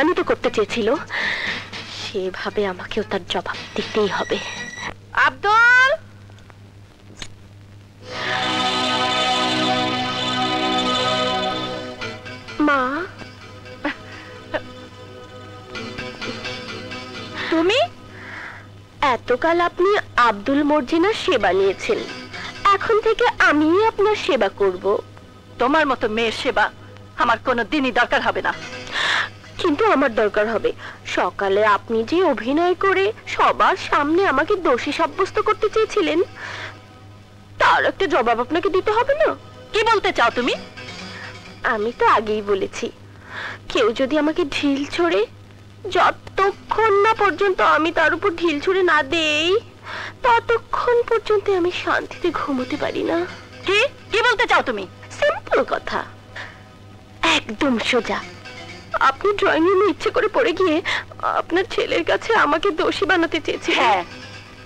আমি তো করতে চেয়েছিল সেভাবে আমাকেও তার জবাব দিতেই হবে। আব্দুল, মা তুমি এতকাল আপনি আব্দুল মর্জিনার সেবা নিয়েছেন, এখন থেকে আমিই আপনার সেবা করব। তোমার মতো মেয়ের সেবা আমার কোনো দিনই দরকার হবে না। কিন্তু আমার দরকার হবে। সকালে আপনি যে অভিনয় করে সবার সামনে আমাকে দোষী সাব্যস্ত করতে চেয়েছিলেন, তার একটা জবাব আপনাকে দিতে হবে না? কি বলতে চাও তুমি? আমি তো আগেই বলেছি, কেউ যদি আমাকে ঢিল ছোড়ে, যতক্ষণ না পর্যন্ত আমি তার উপর ঢিল ছুঁড়ে না দেই, ততক্ষণ পর্যন্ত আমি শান্তিতে ঘুমোতে পারি না। কি কি বলতে চাও তুমি? সিম্পল কথা, একদম সোজা। আপনি ড্রয়িং রুমে ইচ্ছে করে পড়ে গিয়ে আপনার ছেলের কাছে আমাকে দোষী বানাতে চেয়েছিলেন। হ্যাঁ,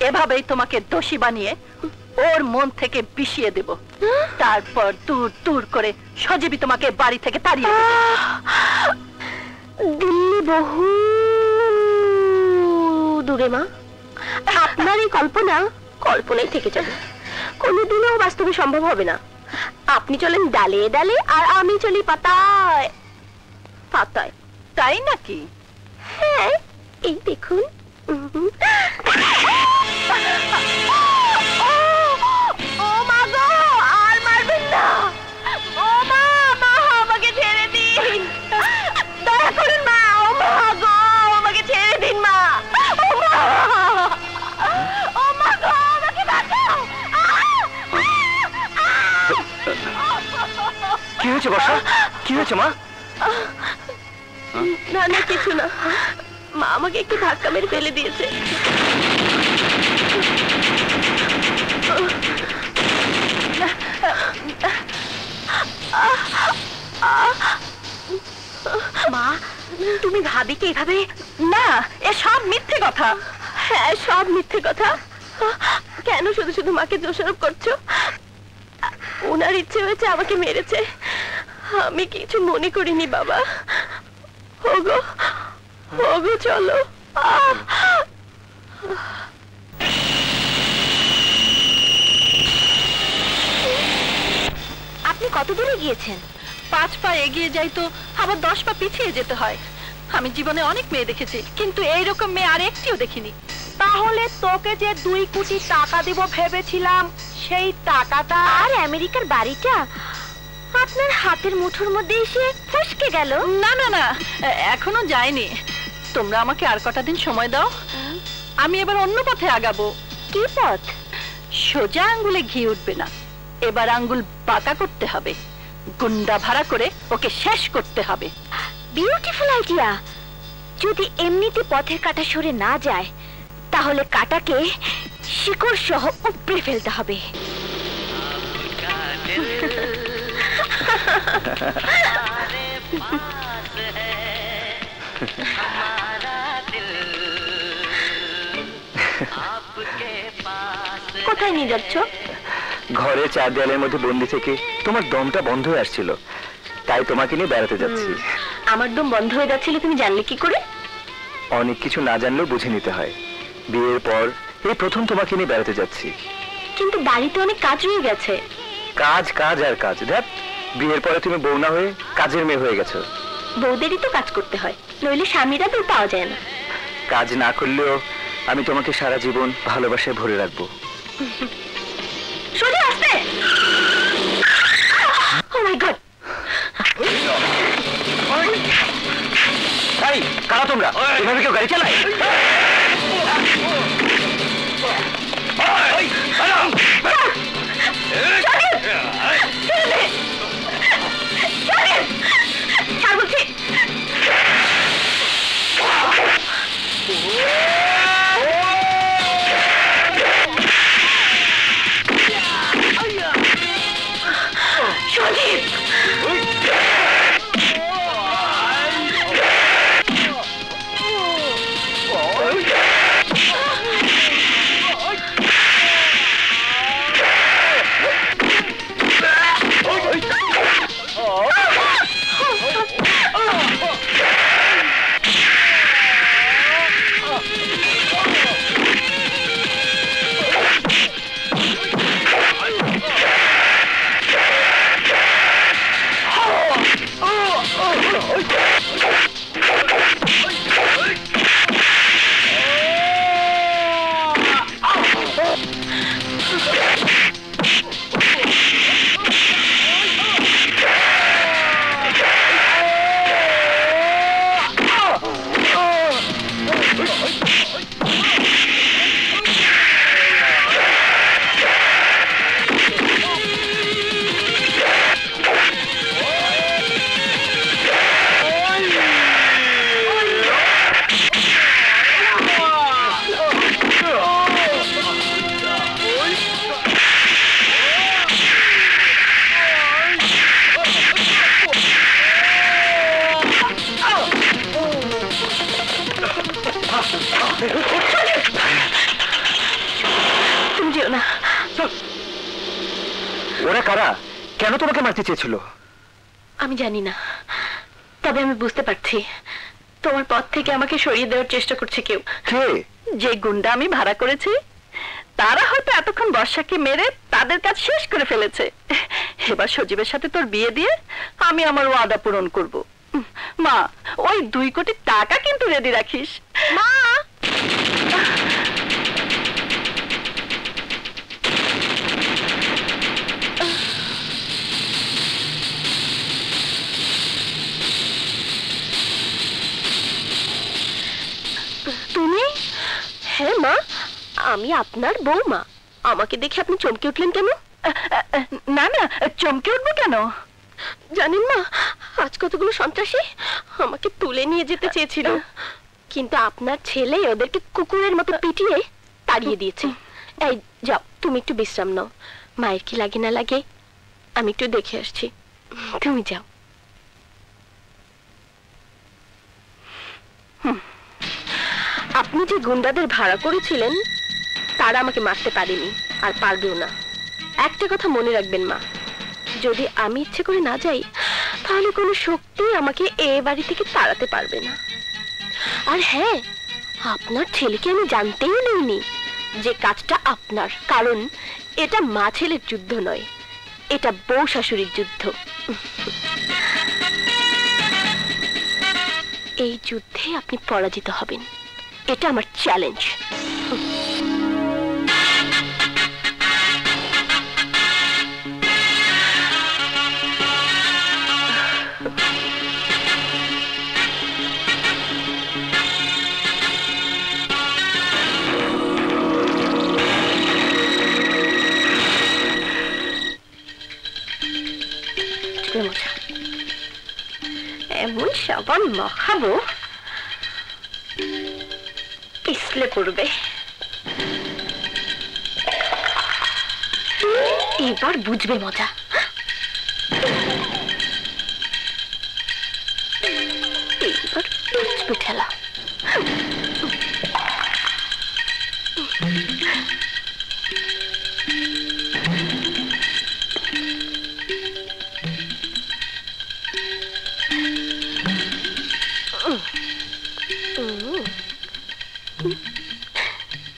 এভাবেই তোমাকে দোষী বানিয়ে ওর মন থেকে বিষিয়ে দেব, তারপর দূর দূর করে সজীবী তোমাকে বাড়ি থেকে তাড়িয়ে দেব। দিল্লি বহু দূরে মা, আপনার এই কল্পনা কল্পনাই থেকে যাবে, কোনোদিনও বাস্তবে সম্ভব হবে না। আপনি চলেন ডালে ডালে আর আমি চলি পাতায় পাতায়। তাই নাকি? হ্যাঁ, এই দেখুন। ও মা গো, আর মারবেন না। ও মা, মা আমাকে ছেড়ে দিন, দয়া করুন মা। ও মা গো, আমাকে ছেড়ে দিন মা। ও মা, ও মা গো, আমাকে বাঁচাও। কি হয়েছে বর্ষা? কি হয়েছে মা? না না, কিছু না। মা আমাকে একটু ধাক্কা মেরে ফেলে দিয়েছে। মা, তুমি ভাবিকে এভাবে? না, এ সব মিথ্যে কথা। হ্যাঁ, সব মিথ্যে কথা। কেন শুধু শুধু মাকে দোষারোপ করছো? ওনার ইচ্ছে হয়েছে আমাকে মেরেছে, আমি কিছু মনে করিনি বাবা। ওগো ওগো, চলো। আপনি কত দূরে গিয়েছেন? 5 পা এগিয়ে যাই তো আবার 10 পা পিছিয়ে যেতে হয়। আমি জীবনে অনেক মেয়ে দেখেছি, কিন্তু এইরকম মেয়ে আর একটিও দেখিনি। তাহলে তোকে যে 2 কোটি টাকা দেব ভেবেছিলাম, সেই টাকাটা আর আমেরিকার বাড়িটা আপনার হাতের মুঠোর মধ্যে এসে ফসকে গেল? না না না, এখনো যায়নি। তোমরা আমাকে আর কটা দিন সময় দাও, আমি এবার অন্য পথে আগাবো। কি পথ? সোজা আঙ্গুলে ঘি উঠবে না, এবার আঙ্গুল বাঁকা করতে হবে, গুন্ডা ভাড়া করে ওকে শেষ করতে হবে। Beautiful idea. যদি এমনিতে পথের কাঁটা সরে না যায়, তাহলে কাঁটাকে শিকড় সহ উপড়ে ফেলতে হবে। কোথায় নিয়ে যাচ্ছ? ঘরে 4 দেয়ালের মধ্যে বন্দি থেকে তোমার দমটা বন্ধ হয়ে আসছিল, তাই তোমাকে নিয়ে বেড়াতে যাচ্ছি। আমার দম বন্ধ হয়ে যাচ্ছিল, তুমি জানলে কি করে? অনেক কিছু না জানলেও বুঝে নিতে হয়। বিয়ের পর এই প্রথম তোমাকে নিয়ে বেড়াতে যাচ্ছি। কিন্তু বাড়িতে অনেক কাজ রয়ে গেছে। কাজ কাজ আর কাজ। দেখ, বিয়ের পরে তুমি বউ না হয়ে কাজের মেয়ে হয়ে গেছো। বউদেরই তো কাজ করতে হয়, নইলে স্বামীরা তো পাওয়া যায় না। কাজ না করলেও আমি তোমাকে সারা জীবন ভালোবাসায় ভরে রাখবো। সোজা আসতে। ও মাই গড! এই কারা তোমরা? এভাবে কেউ গাড়ি চালায়? ছাড় বলছি। সজীব! তুমি যেও না। ওরা কারা? কেন তোমাকে মারতে চেয়েছিল? আমি জানি না, তবে আমি বুঝতে পারছি তোমার পথ থেকে আমাকে সরিয়ে দেওয়ার চেষ্টা করছে কেউ। কে? যে গুন্ডা আমি ভাড়া করেছি, তারা হয়তো এতক্ষণ বর্ষাকে মেরে তাদের কাজ শেষ করে ফেলেছে। এবার সজীবের সাথে তোর বিয়ে দিয়ে আমি আমার ওয়াদা পূরণ করব। মা, ওই 2 কোটি টাকা কিন্তু রেডি রাখিস। মা, তুমি? হ্যাঁ মা, আমি আপনার বৌমা। আমাকে দেখে আপনি চমকে উঠলেন কেন? না না, চমকে উঠবো কেন? জানেন মা, আজ কতগুলো সন্ত্রাসী আমাকে তুলে নিয়ে যেতে চেয়েছিল, কিন্তু আপনার ছেলে ওদেরকে কুকুরের মতো পিটিয়ে তাড়িয়ে দিয়েছে। এই যাও, তুমি একটু বিশ্রাম নাও। মায়ের কি লাগে না লাগে আমি একটু দেখে আসছি, তুমি যাও। আপনি যে গুন্ডাদের ভাড়া করেছিলেন তারা আমাকে মারতে পারেনি, আর পারবেও না। একটা কথা মনে রাখবেন মা, যদি আমি ইচ্ছে করে না যাই তাহলে কোনো শক্তি আমাকে এ বাড়ি থেকে তাড়াতে পারবে না। আর হ্যাঁ, আপনার ছেলেকে আমি জানতেই দিইনি যে কাজটা আপনার, কারণ এটা মা ছেলের যুদ্ধ নয়, এটা বউ শাশুড়ির যুদ্ধ। এই যুদ্ধে আপনি পরাজিত হবেন, এটা আমার চ্যালেঞ্জ। এমন সাবান মাখাবো পিছলে পড়বে। এবার বুঝবে মজা। এবার বুঝবে খেলা।